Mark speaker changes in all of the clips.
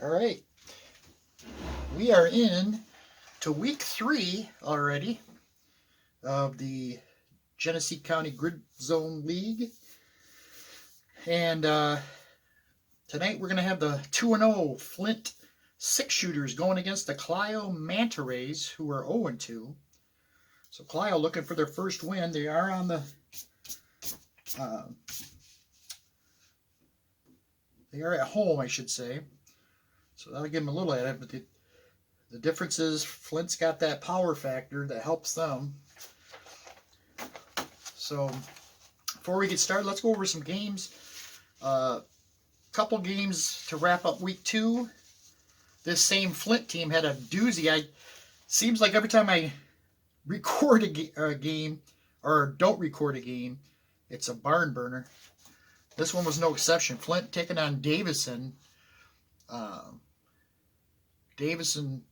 Speaker 1: All right, we are in to week 3 already of the Genesee County Grid Zone League, and tonight we're going to have the 2-0 Flint Six-Shooters going against the Clio Manta Rays, who are 0-2. So Clio looking for their first win. They are on the they are at home, I should say. So that'll give them a little at it, but the difference is Flint's got that power factor that helps them. So before we get started, let's go over some games. Couple games to wrap up week 2. This same Flint team had a doozy. Seems like every time I record a game or don't record a game, it's a barn burner. This one was no exception. Flint taking on Davison. Davison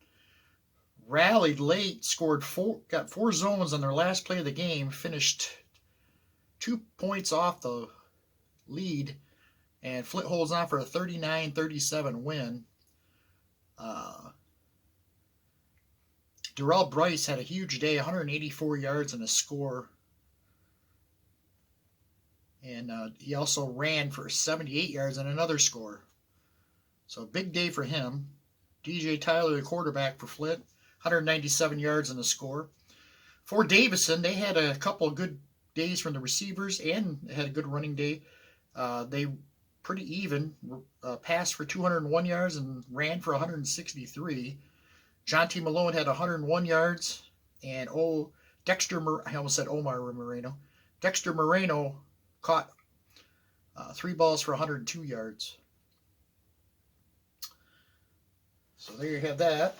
Speaker 1: rallied late, got 4 zones on their last play of the game, finished 2 points off the lead, and Flint holds on for a 39-37 win. Darrell Bryce had a huge day, 184 yards and a score. And he also ran for 78 yards and another score. So big day for him. DJ Tyler, the quarterback for Flint, 197 yards and a score. For Davison, they had a couple of good days from the receivers and had a good running day. They pretty even, passed for 201 yards and ran for 163. John T. Malone had 101 yards, and I almost said Omar Moreno. Dexter Moreno caught 3 balls for 102 yards. So there you have that.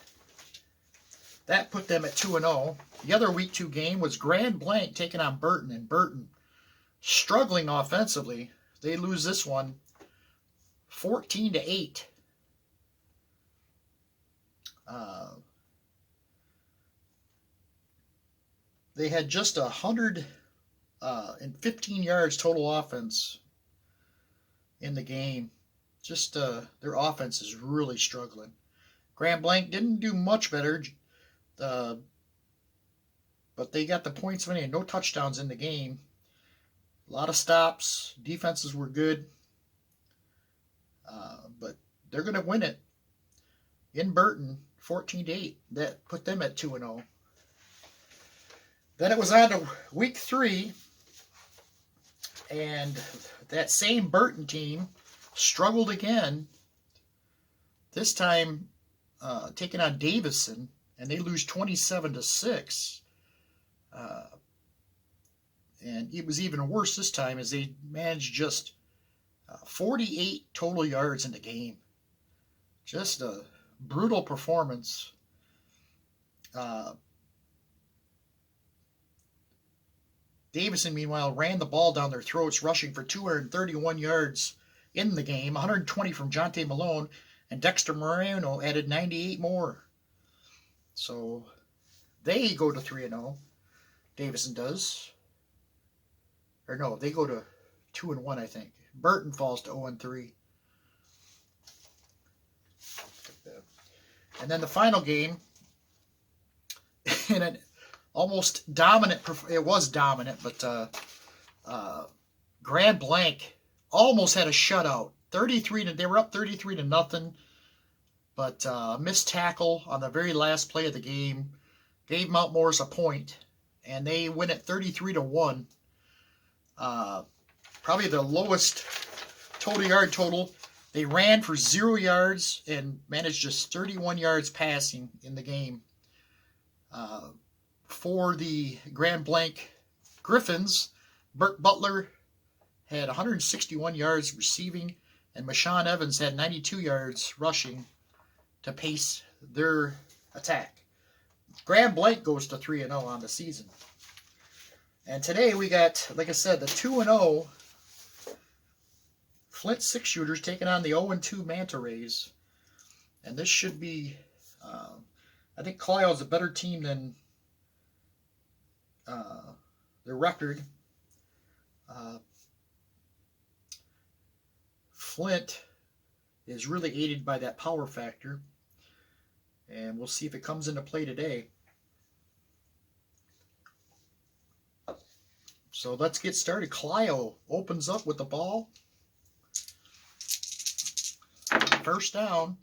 Speaker 1: That put them at 2-0. The other week 2 game was Grand Blanc taking on Burton, and Burton struggling offensively. They lose this one 14-8. They had just 115 yards total offense in the game. Just their offense is really struggling. Grand Blanc didn't do much better, but they got the points winning. No touchdowns in the game. A lot of stops. Defenses were good. But they're going to win it in Burton, 14-8. That put them at 2-0. Then it was on to week 3, and that same Burton team struggled again. This time, taking on Davison, and they lose 27-6. And it was even worse this time as they managed just 48 total yards in the game. Just a brutal performance. Davison, meanwhile, ran the ball down their throats, rushing for 231 yards in the game, 120 from Jonte Malone, and Dexter Moreno added 98 more. So they go to 3-0. Davison does. Or no, they go to 2-1, I think. Burton falls to 0-3. And then the final game, in an almost dominant, it was dominant, but Grand Blanc almost had a shutout. They were up 33-0, but missed tackle on the very last play of the game gave Mount Morris a point, and they win at 33-1. Probably the lowest total. They ran for 0 yards and managed just 31 yards passing in the game. For the Grand Blanc Griffins, Burt Butler had 161 yards receiving, and Mashawn Evans had 92 yards rushing to pace their attack. Grand Blanc goes to 3-0 on the season. And today we got, like I said, the 2-0 Flint Six-Shooters taking on the 0-2 Manta Rays. And this should be, I think Clio is a better team than their record. Flint is really aided by that power factor. And we'll see if it comes into play today. So let's get started. Clio opens up with the ball. First down.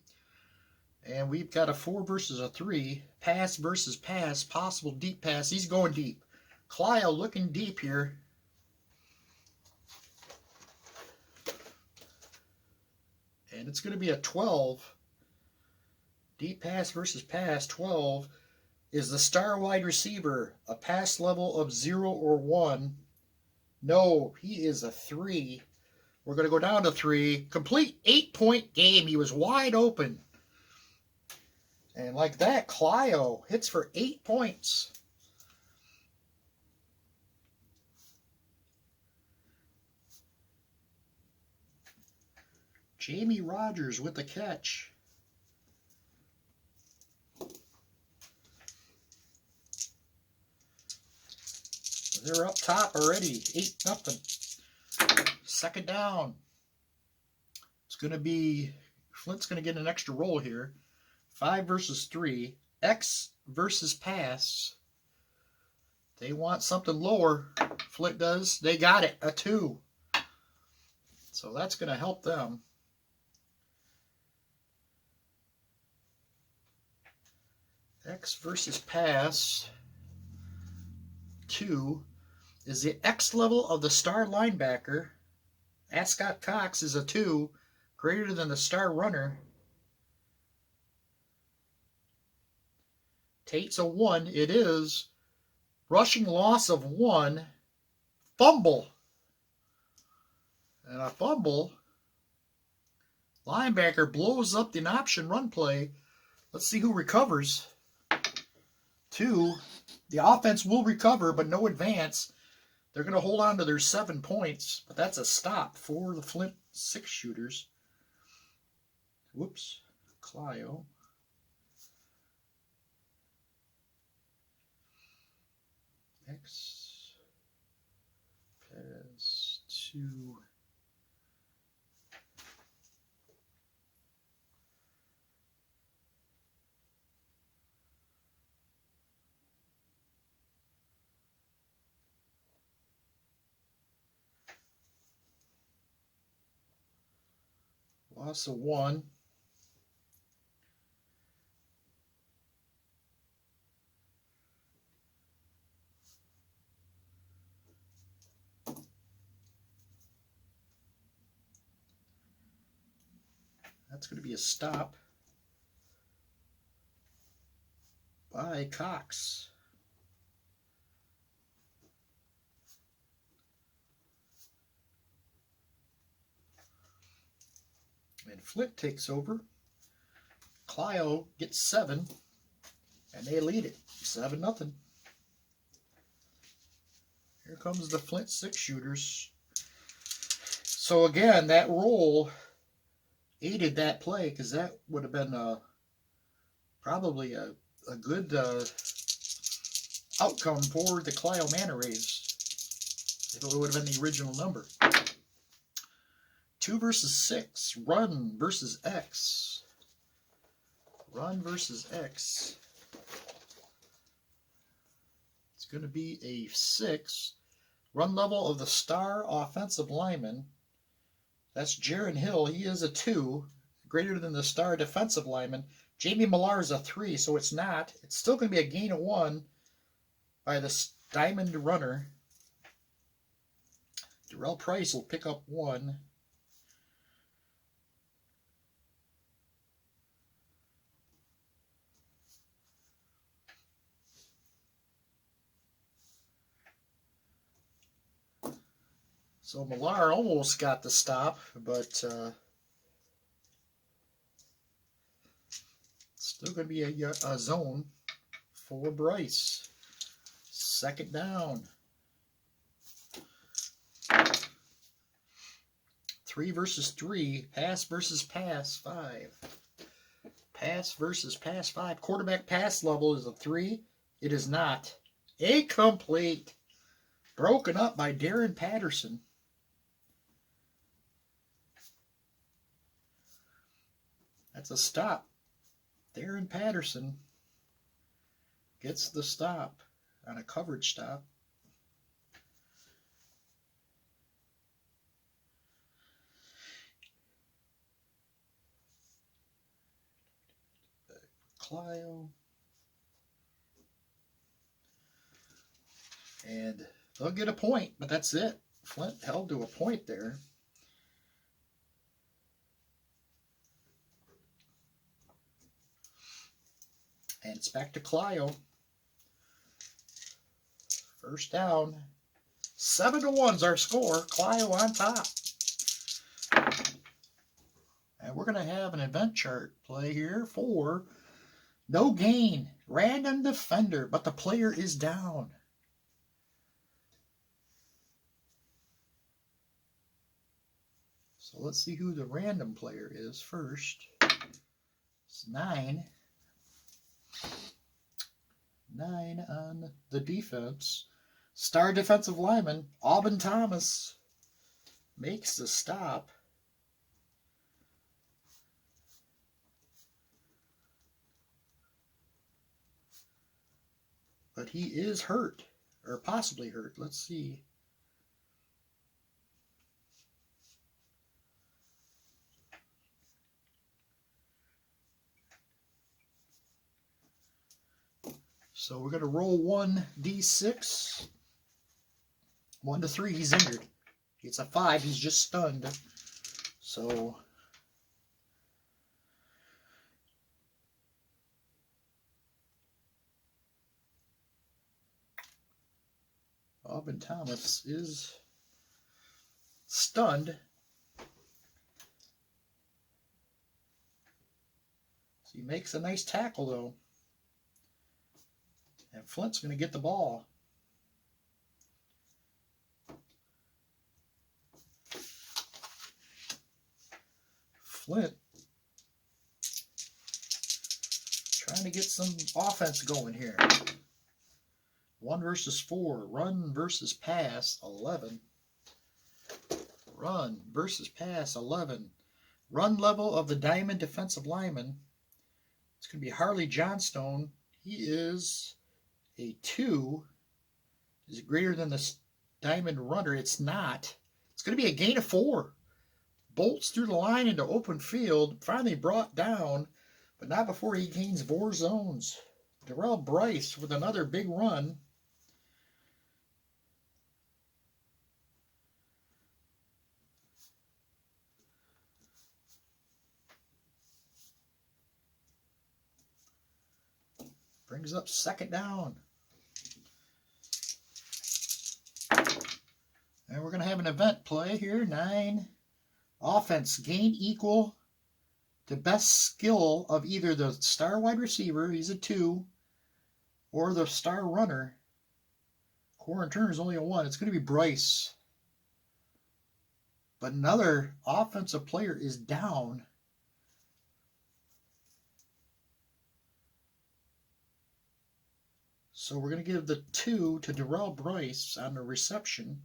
Speaker 1: And we've got a 4 versus a 3. Pass versus pass. Possible deep pass. He's going deep. Clio looking deep here. And it's going to be a 12. Deep pass versus pass. 12. Is the star wide receiver a pass level of 0 or 1? No, he is a 3. We're going to go down to 3. Complete 8-point game. He was wide open. And like that, Clio hits for 8 points. Jamie Rogers with the catch. They're up top already, 8-0. Second down. It's going to be, Flint's going to get an extra roll here. 5 versus 3. X versus pass. They want something lower. Flint does. They got it, a 2. So that's going to help them. X versus pass. 2. Is the X level of the star linebacker. Ascot Cox is a 2, greater than the star runner. Tate's a 1. It is. Rushing loss of 1. Fumble. And a fumble. Linebacker blows up the option run play. Let's see who recovers. 2. The offense will recover, but no advance. They're going to hold on to their 7 points, but that's a stop for the Flint Six-Shooters. Whoops. Clio. X. Pass 2. Loss of 1. That's going to be a stop by Cox. And Flint takes over. Clio gets 7, and they lead it 7-0. Here comes the Flint Six-Shooters. So again, that roll aided that play, because that would have been probably a good outcome for the Clio Manta Rays if it would have been the original number. 2 versus 6. Run versus X. Run versus X. It's going to be a 6. Run level of the star offensive lineman. That's Jaron Hill. He is a 2, greater than the star defensive lineman. Jamie Millar is a 3, so it's not. It's still going to be a gain of 1 by the diamond runner. Darrell Price will pick up 1. So Millar almost got the stop, but still going to be a zone for Bryce. Second down. 3 versus 3. Pass versus pass 5. Pass versus pass 5. Quarterback pass level is a 3. It is not. Incomplete. Broken up by Darren Patterson. That's a stop. Darren Patterson gets the stop on a coverage stop. Clio. And they'll get a point, but that's it. Flint held to a point there. And it's back to Clio. First down. 7-1's our score. Clio on top. And we're going to have an event chart play here for no gain. Random defender, but the player is down. So let's see who the random player is first. It's 9. 9 on the defense. Star defensive lineman, Aubin Thomas, makes the stop. But he is hurt, or possibly hurt. Let's see. So we're going to roll 1d6. 1 to 3, he's injured. It's a 5, he's just stunned. So Aubin Thomas is stunned. So he makes a nice tackle though. And Flint's going to get the ball. Flint trying to get some offense going here. 1 versus 4. Run versus pass, 11. Run versus pass, 11. Run level of the diamond defensive lineman. It's going to be Harley Johnstone. He is a 2. Is it greater than the diamond runner? It's not. It's going to be a gain of 4. Bolts through the line into open field. Finally brought down, but not before he gains 4 zones. Darrell Bryce with another big run. Brings up 2nd down. And we're going to have an event play here. 9. Offense, gain equal to best skill of either the star wide receiver, he's a 2, or the star runner. Core and turn is only a 1. It's going to be Bryce. But another offensive player is down. So we're going to give the 2 to Darrell Bryce on the reception.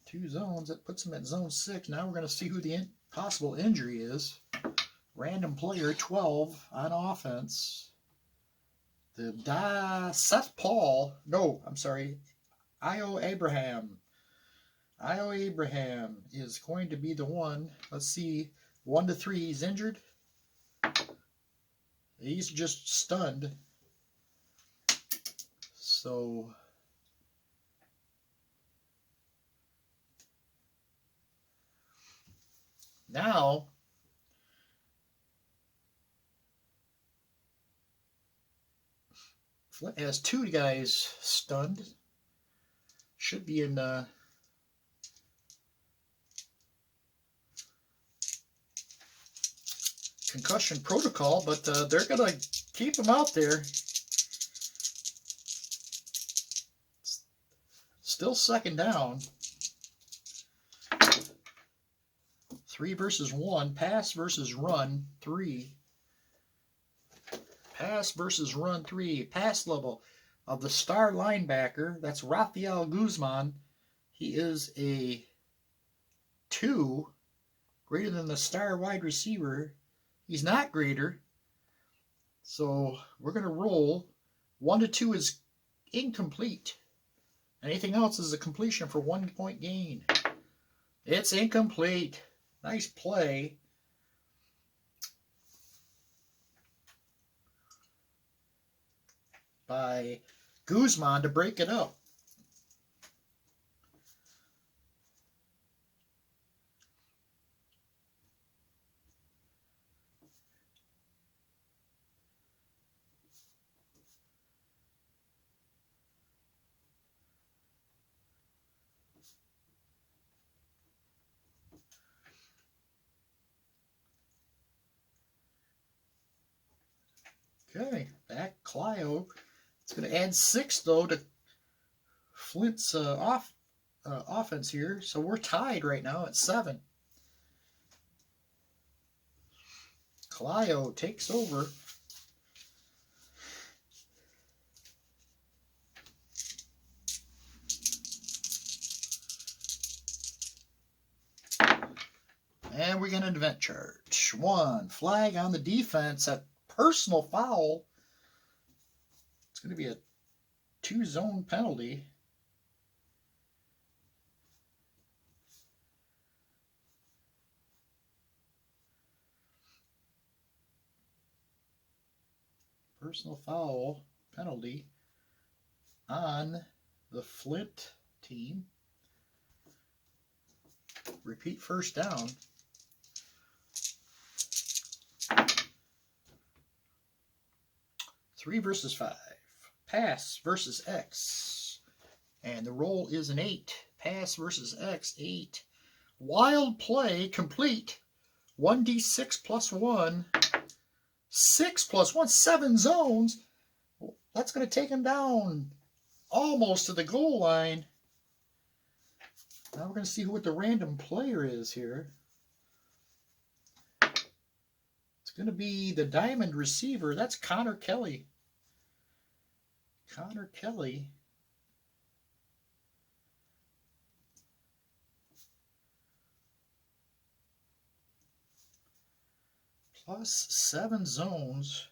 Speaker 1: Two zones, that puts him at zone 6. Now we're going to see who the possible injury is. Random player 12 on offense. Seth Paul. No, I'm sorry. Io Abraham. Io Abraham is going to be the one. Let's see. 1 to 3, he's injured. He's just stunned. So now Flint has 2 guys stunned. Should be in concussion protocol, but they're going to keep him out there. Still 2nd down. 3 versus 1. Pass versus run 3. Pass versus run 3. Pass level. of the star linebacker. That's Rafael Guzman. He is a 2, greater than the star wide receiver. He's not greater. So we're going to roll. 1 to 2 is incomplete. Anything else is a completion for 1 point gain. It's incomplete. Nice play. By Guzman to break it up. Okay, back Clio. It's going to add 6, though, to Flint's offense here. So we're tied right now at 7. Clio takes over. And we get an event charge. 1, flag on the defense at personal foul. It's going to be a 2-zone penalty. Personal foul penalty on the Flint team. Repeat first down. Three versus 5. Pass versus X. And the roll is an 8. Pass versus X, 8. Wild play complete. 1d6 plus 1. 6 plus 1. 7 zones. That's going to take him down almost to the goal line. Now we're going to see what the random player is here. It's going to be the diamond receiver. That's Connor Kelly. Connor Kelly. Plus 7 zones.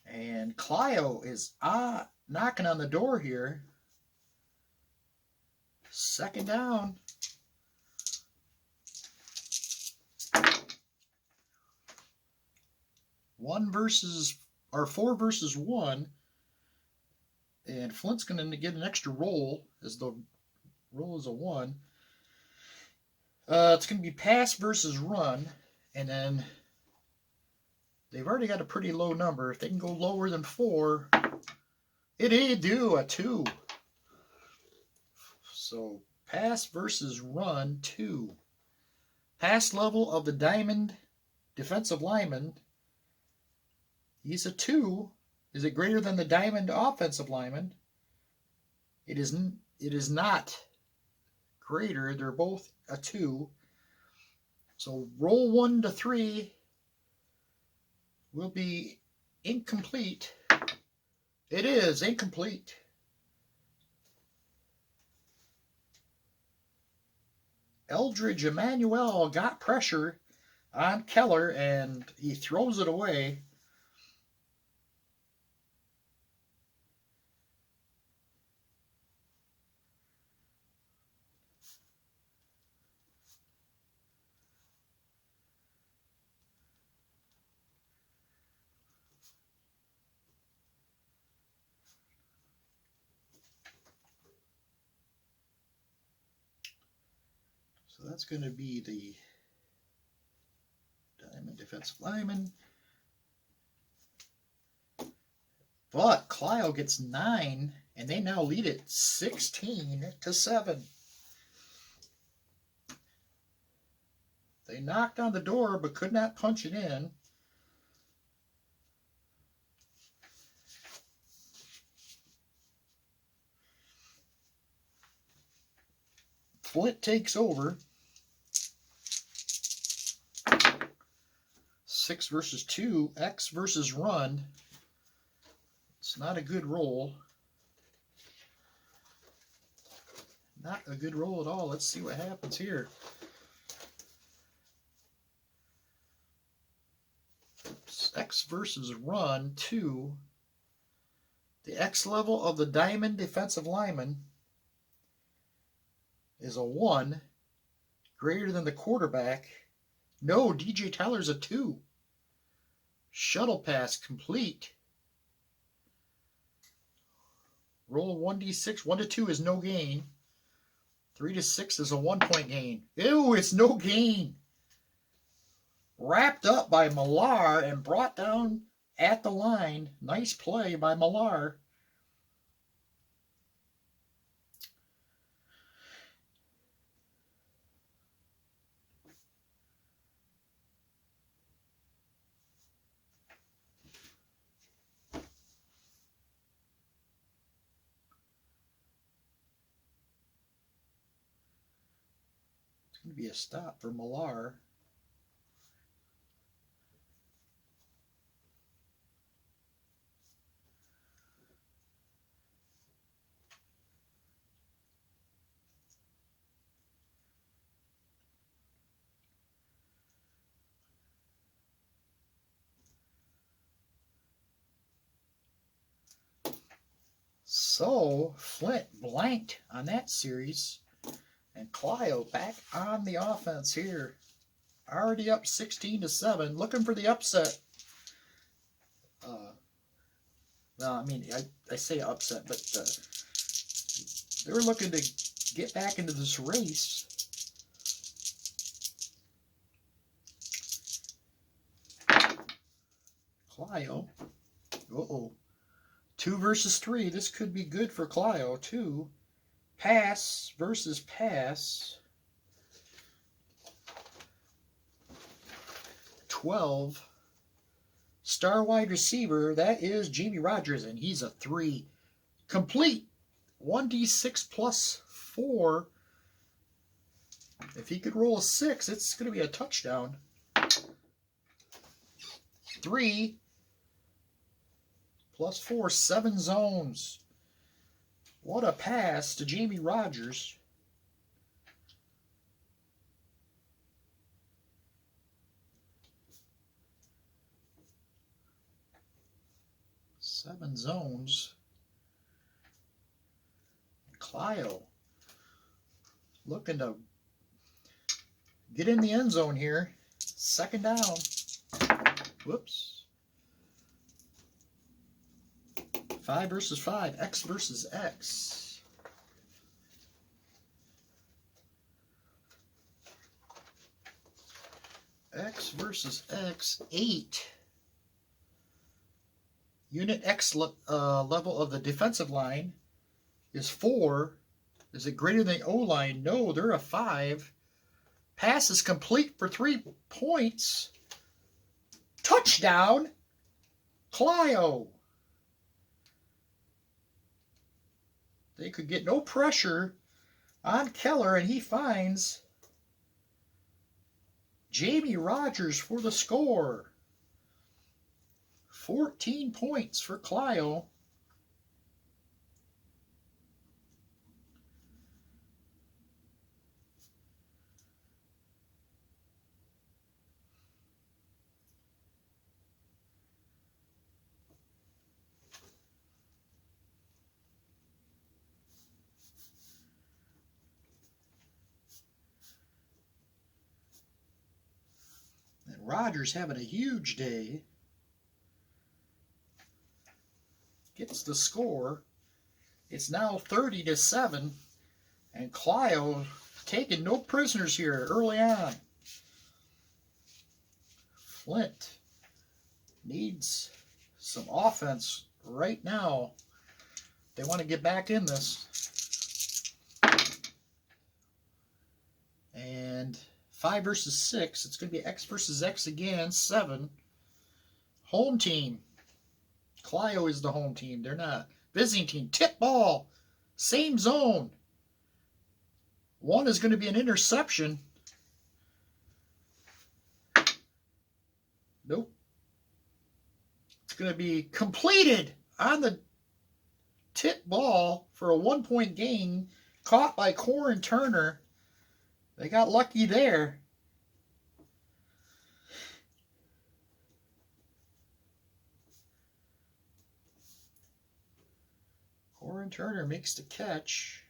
Speaker 1: And Clio is knocking on the door here. 2nd down. Four versus 1. And Flint's going to get an extra roll as the roll is a 1. It's going to be pass versus run. And then they've already got a pretty low number. If they can go lower than 4, they do a 2. So pass versus run, 2. Pass level of the diamond defensive lineman. He's a 2. Is it greater than the diamond offensive lineman? It is not greater. They're both a 2. So roll 1 to 3 will be incomplete. It is incomplete. Eldridge Emmanuel got pressure on Keller and he throws it away. So that's going to be the diamond defensive lineman. But Clio gets 9, and they now lead it 16-7. They knocked on the door but could not punch it in. Flint takes over. 6 versus 2. X versus run. It's not a good roll. Not a good roll at all. Let's see what happens here. Oops. X versus run 2. The X level of the diamond defensive lineman is a 1. Greater than the quarterback. No, DJ Tyler's a 2. Shuttle pass complete. Roll 1d6. 1 to 2 is no gain. 3 to 6 is a 1-point gain. Ew, it's no gain. Wrapped up by Millar and brought down at the line. Nice play by Millar. It's going to be a stop for Millar. So, Flint blanked on that series. And Clio back on the offense here. Already up 16-7. Looking for the upset. Well, I mean, I say upset, but they're looking to get back into this race. Clio. Uh-oh. 2 versus 3. This could be good for Clio, too. Pass versus pass. 12. Star wide receiver, that is Jamie Rogers, and he's a 3. Complete. 1d6 plus 4. If he could roll a 6, it's going to be a touchdown. 3 plus 4, 7 zones. What a pass to Jamie Rogers. Seven zones. Clio looking to get in the end zone here. 2nd down. Whoops. 5 versus 5. X versus X. X versus X. 8. Unit X level of the defensive line is 4. Is it greater than the O-line? No, they're a 5. Pass is complete for 3 points. Touchdown, Clio. They could get no pressure on Keller, and he finds Jamie Rogers for the score. 14 points for Clio. And Rogers having a huge day. Gets the score. It's now 30-7, and Clio taking no prisoners here early on. Flint needs some offense right now. They want to get back in this. And 5 versus 6. It's going to be X versus X again. 7. Home team. Clio is the home team. They're not. Visiting team. Tip ball. Same zone. One is going to be an interception. Nope. It's going to be completed on the tip ball for a 1-point gain. Caught by Corin Turner. They got lucky there. Corin Turner makes the catch.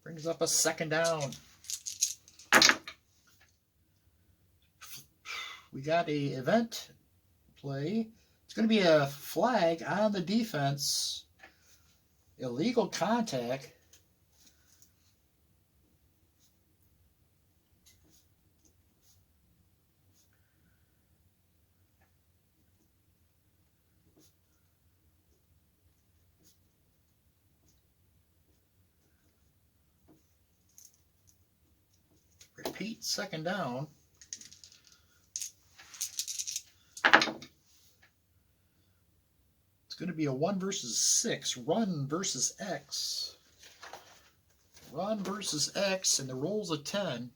Speaker 1: Brings up a 2nd down. We got a event play. It's going to be a flag on the defense. Illegal contact. Repeat, 2nd down. It's going to be a 1 versus 6. Run versus X. Run versus X, and the roll's a 10.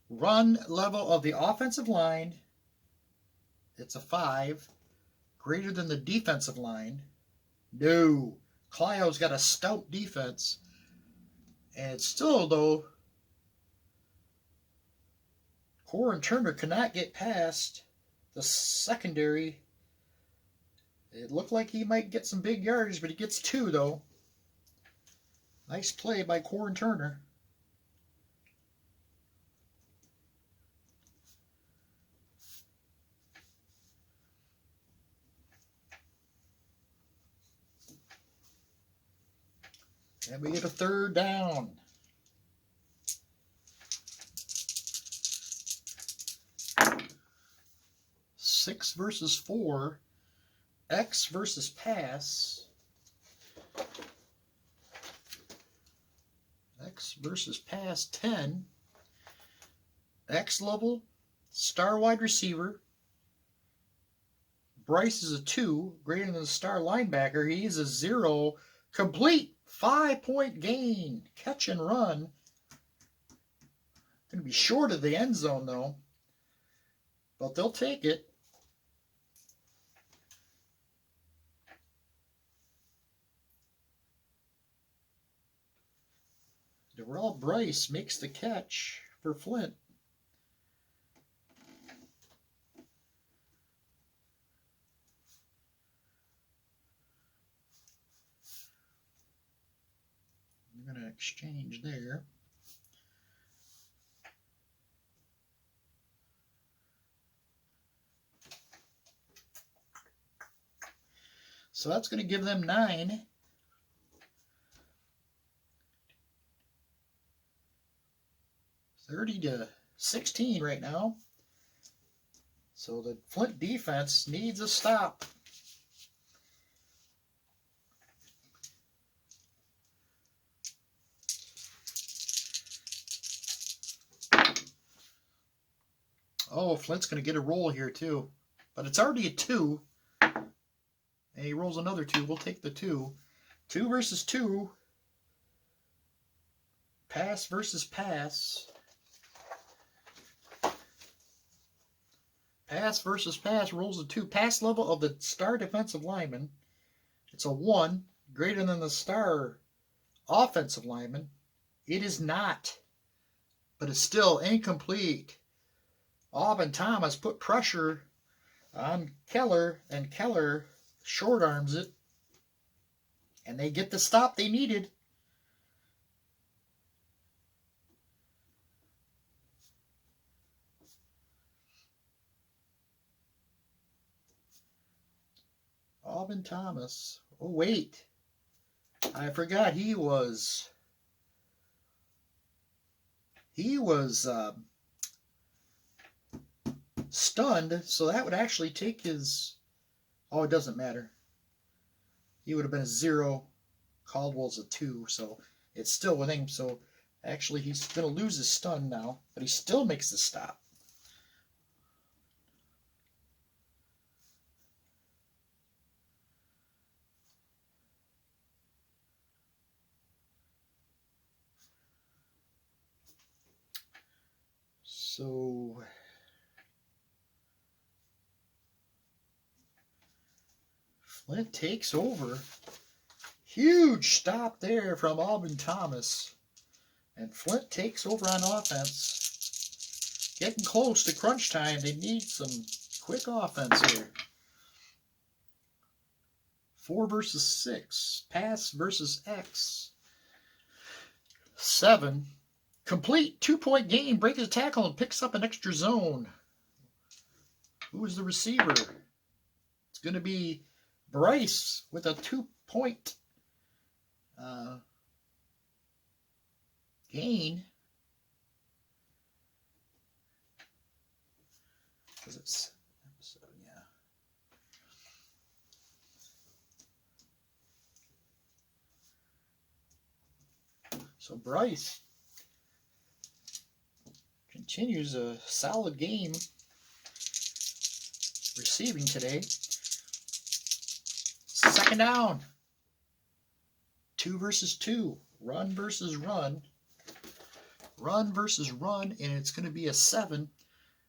Speaker 1: Run level of the offensive line. It's a 5. Greater than the defensive line. No. Clio's got a stout defense. And still, though, Corin Turner cannot get past the secondary. It looked like he might get some big yardage, but he gets 2, though. Nice play by Corin Turner. And we get a 3rd down. Six versus 4. X versus pass. X versus pass 10. X level, star wide receiver. Bryce is a 2, greater than the star linebacker. He's a 0. Complete 5-point gain. Catch and run. Going to be short of the end zone, though. But they'll take it. Darrell Bryce makes the catch for Flint. I'm going to exchange there. So that's going to give them 9. $30-16 right now. So the Flint defense needs a stop. Oh, Flint's going to get a roll here too. But it's already a 2. And he rolls another 2. We'll take the 2. 2 versus 2. Pass versus pass. Pass versus pass rolls a 2. Pass level of the star defensive lineman. It's a 1. Greater than the star offensive lineman. It is not. But it's still incomplete. Aubin Thomas put pressure on Keller, and Keller short arms it. And they get the stop they needed. Aubin Thomas. Oh, wait. I forgot he was stunned, so that would actually take his... Oh, it doesn't matter. He would have been a 0. Caldwell's a 2, so it's still with him. So actually he's going to lose his stun now, but he still makes the stop. So Flint takes over. Huge stop there from Alvin Thomas. And Flint takes over on offense. Getting close to crunch time. They need some quick offense here. 4 versus 6. Pass versus X. 7. Complete 2-point game. Breaks a tackle and picks up an extra zone. Who is the receiver? It's going to be Bryce with a 2-point gain. Because it's episode, yeah. So Bryce continues a solid game receiving today. Second down. 2 versus 2. Run versus run. Run versus run, and it's going to be a 7.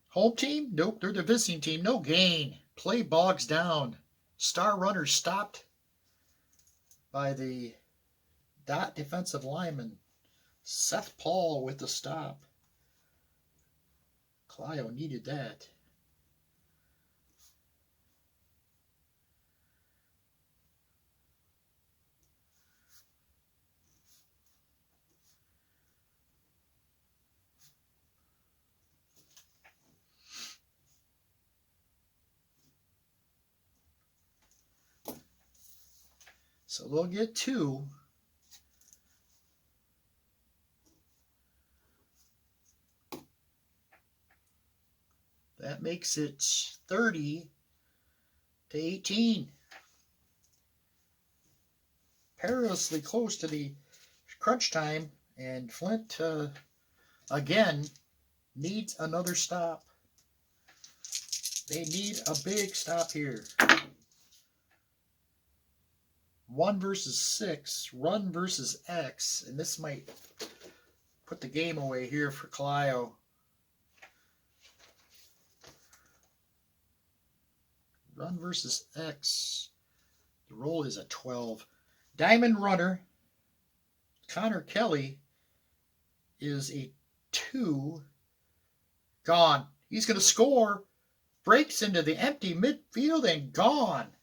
Speaker 1: Home team? Nope, they're the visiting team. No gain. Play bogs down. Star runner stopped by the dot defensive lineman. Seth Paul with the stop. Clio needed that. So they'll get 2. That makes it 30-18. Perilously close to the crunch time, and Flint again needs another stop. They need a big stop here. 1 versus 6, run versus X, and this might put the game away here for Clio. Run versus X. The roll is a 12. Diamond runner, Connor Kelly, is a 2. Gone. He's going to score. Breaks into the empty midfield and gone.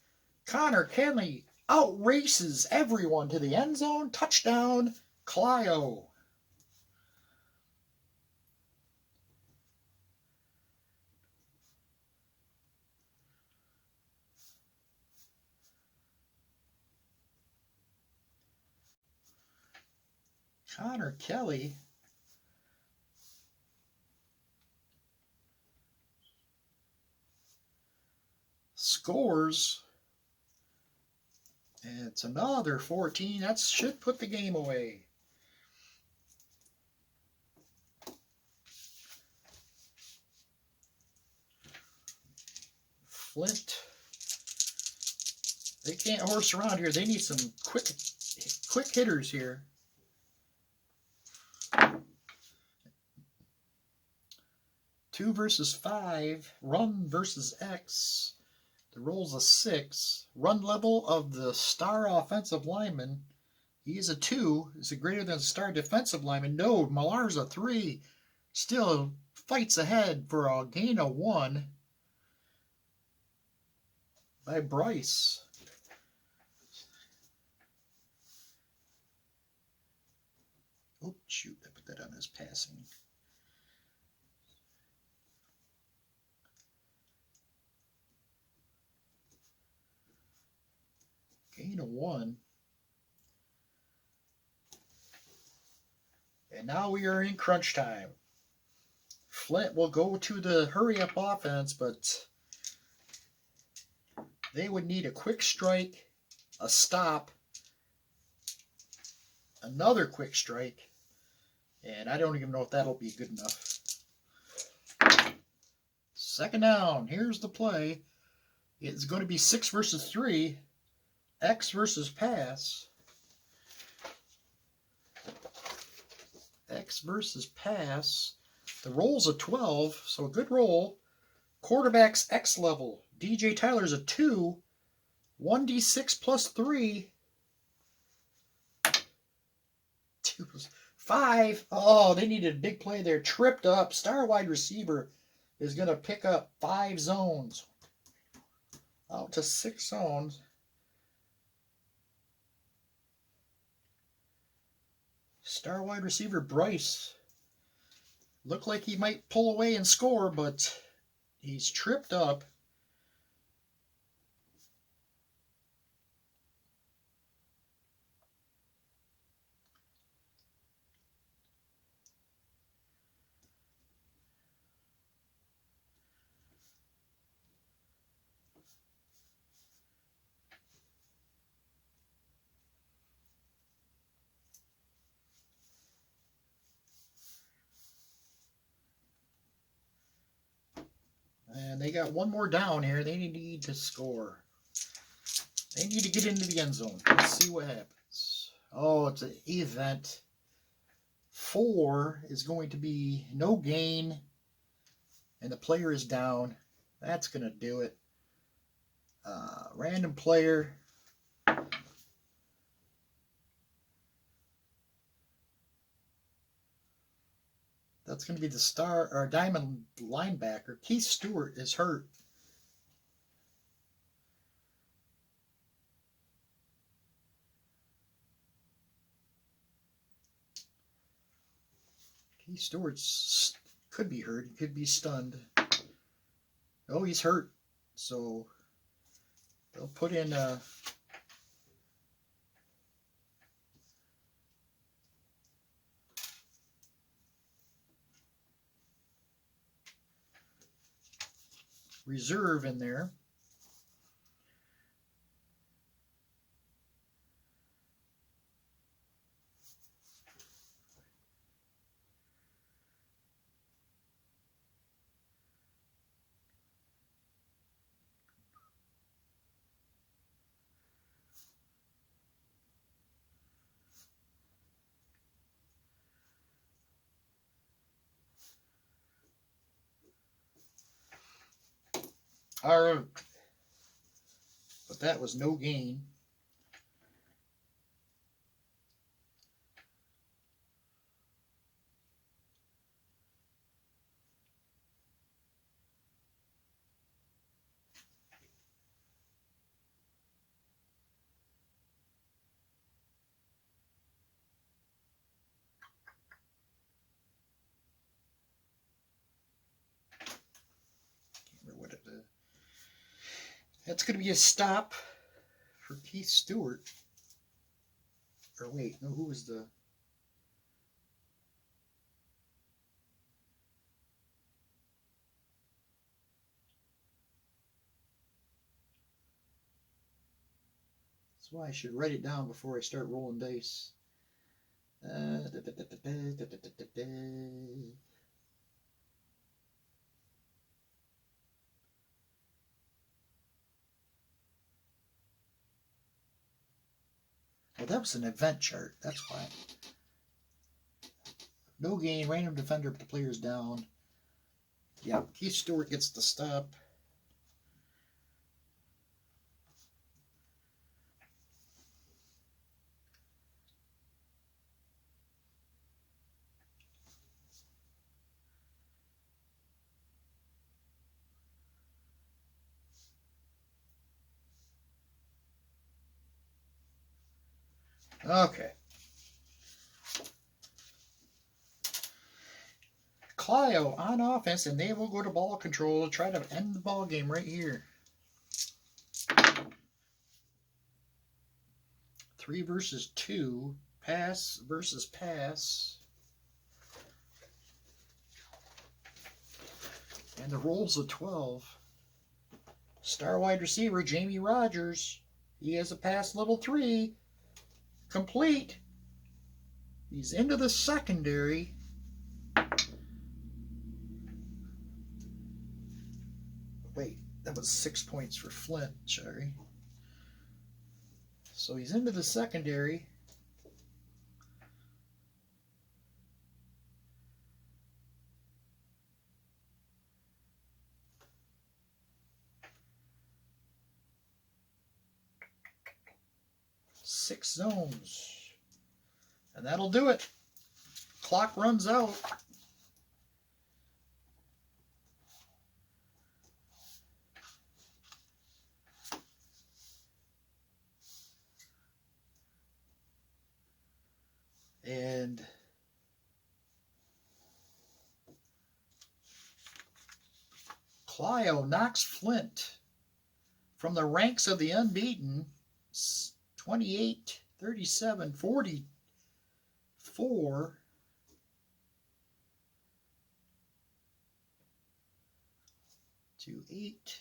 Speaker 1: Connor Kelly outraces everyone to the end zone. Touchdown, Clio. Connor Kelly scores. And it's another 14. That should put the game away. Flint. They can't horse around here. They need some quick hitters here. Two versus 5. Run versus X. The roll's a 6. Run level of the star offensive lineman. He is a 2. Is it greater than star defensive lineman? No, Millar's a 3. Still fights ahead for a gain of 1 by Bryce. Oh, shoot, I put that on his passing. Gain of 1. And now we are in crunch time. Flint will go to the hurry-up offense, but they would need a quick strike, a stop, another quick strike, and I don't even know if that'll be good enough. Second down. Here's the play. It's going to be 6 versus 3. X versus pass. X versus pass. The roll's a 12, so a good roll. Quarterback's X level. DJ Tyler's a 2. 1d6 plus 3. 2, 5. Oh, they needed a big play there. Tripped up. Star wide receiver is going to pick up 5 zones. Out to 6 zones. Star wide receiver Bryce. Looked like he might pull away and score, but he's tripped up. And they got one more down here. They need to score. They need to get into the end zone. Let's see what happens. Oh, it's an event. 4 is going to be no gain. And the player is down. That's going to do it. Random player. That's going to be the star or diamond linebacker. Keith Stewart is hurt. Keith Stewart could be hurt. He could be stunned. Oh, he's hurt. So they'll put in reserve in there. All right. But that was no gain. That's going to be a stop for Keith Stewart. Or wait, no, who was the... That's why I should write it down before I start rolling dice. Well, that was an event chart. That's why. No gain, random defender, but the player's down. Yeah, Keith Stewart gets the stop. Okay. Clio on offense, and they will go to ball control to try to end the ball game right here. 3 versus 2. Pass versus pass. And the roll's a 12. Star wide receiver, Jamie Rogers. He has a pass level 3. Complete. He's into the secondary. Wait, that was 6 points for Flint, sorry. So he's into the secondary. 6 zones. And that'll do it. Clock runs out. And Clio knocks Flint from the ranks of the unbeaten, 28, 37, 44 to 8,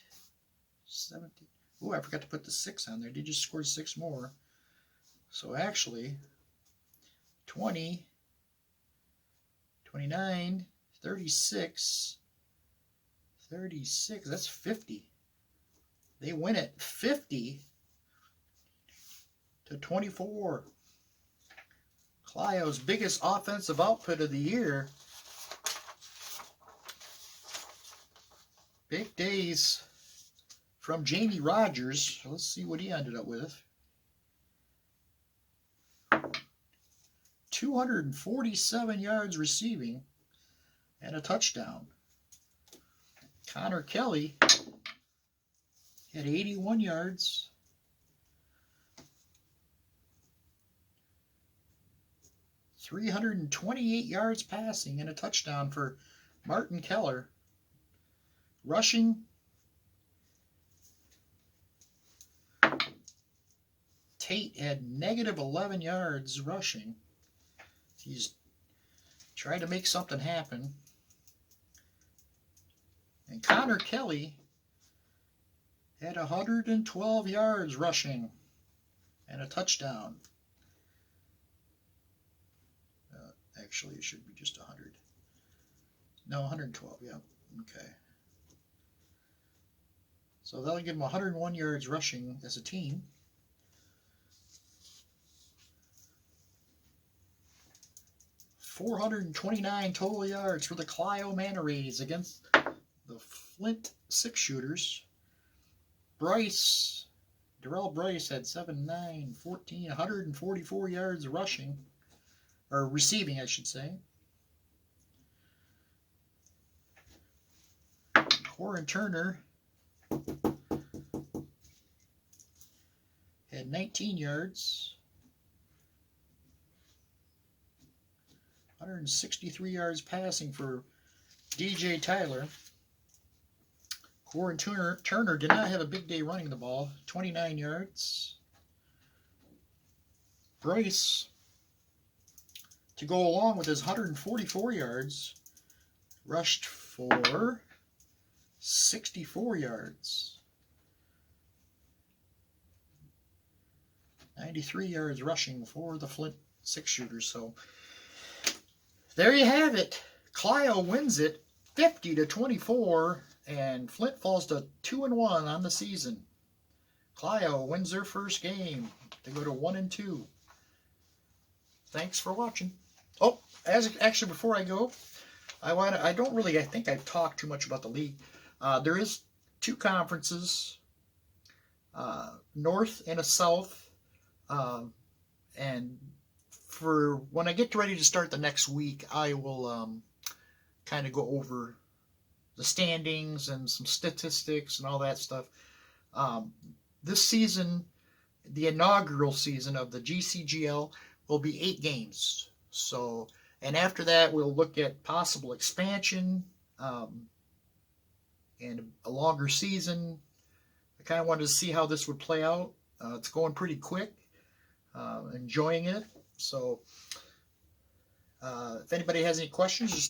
Speaker 1: 17. Oh, I forgot to put the 6 on there. They just scored 6 more. So actually, 20, 29, 36, 36. That's 50. They win it 50 to 24. Clio's biggest offensive output of the year. Big days from Jamie Rogers. Let's see what he ended up with. 247 yards receiving and a touchdown. Connor Kelly had 81 yards. .328 yards passing and a touchdown for Martin Keller. Rushing, Tate had negative 11 yards rushing. He's trying to make something happen. And Connor Kelly had 112 yards rushing and a touchdown. Actually, it should be just 100. No, 112, yeah. Okay. So that'll give them 101 yards rushing as a team. .429 total yards for the Clio Manta Rays against the Flint Six-Shooters. Darrell Bryce had 7, 9, 14, 144 yards rushing. Or receiving, I should say. Corin Turner had 19 yards. 163 yards passing for DJ Tyler. Corin Turner did not have a big day running the ball. 29 yards. Bryce, to go along with his 144 yards, rushed for 64 yards. 93 yards rushing for the Flint Six-Shooters. So there you have it. Clio wins it 50 to 24, and Flint falls to 2-1 on the season. Clio wins their first game. They go to 1-2. Thanks for watching. Oh, actually, before I go, I think I've talked too much about the league. There is 2 conferences, North and a South, and for when I get ready to start the next week, I will kind of go over the standings and some statistics and all that stuff. This season, the inaugural season of the GCGL, will be 8 games. So, and after that, we'll look at possible expansion and a longer season. I kind of wanted to see how this would play out. It's going pretty quick. Enjoying it. So, if anybody has any questions, just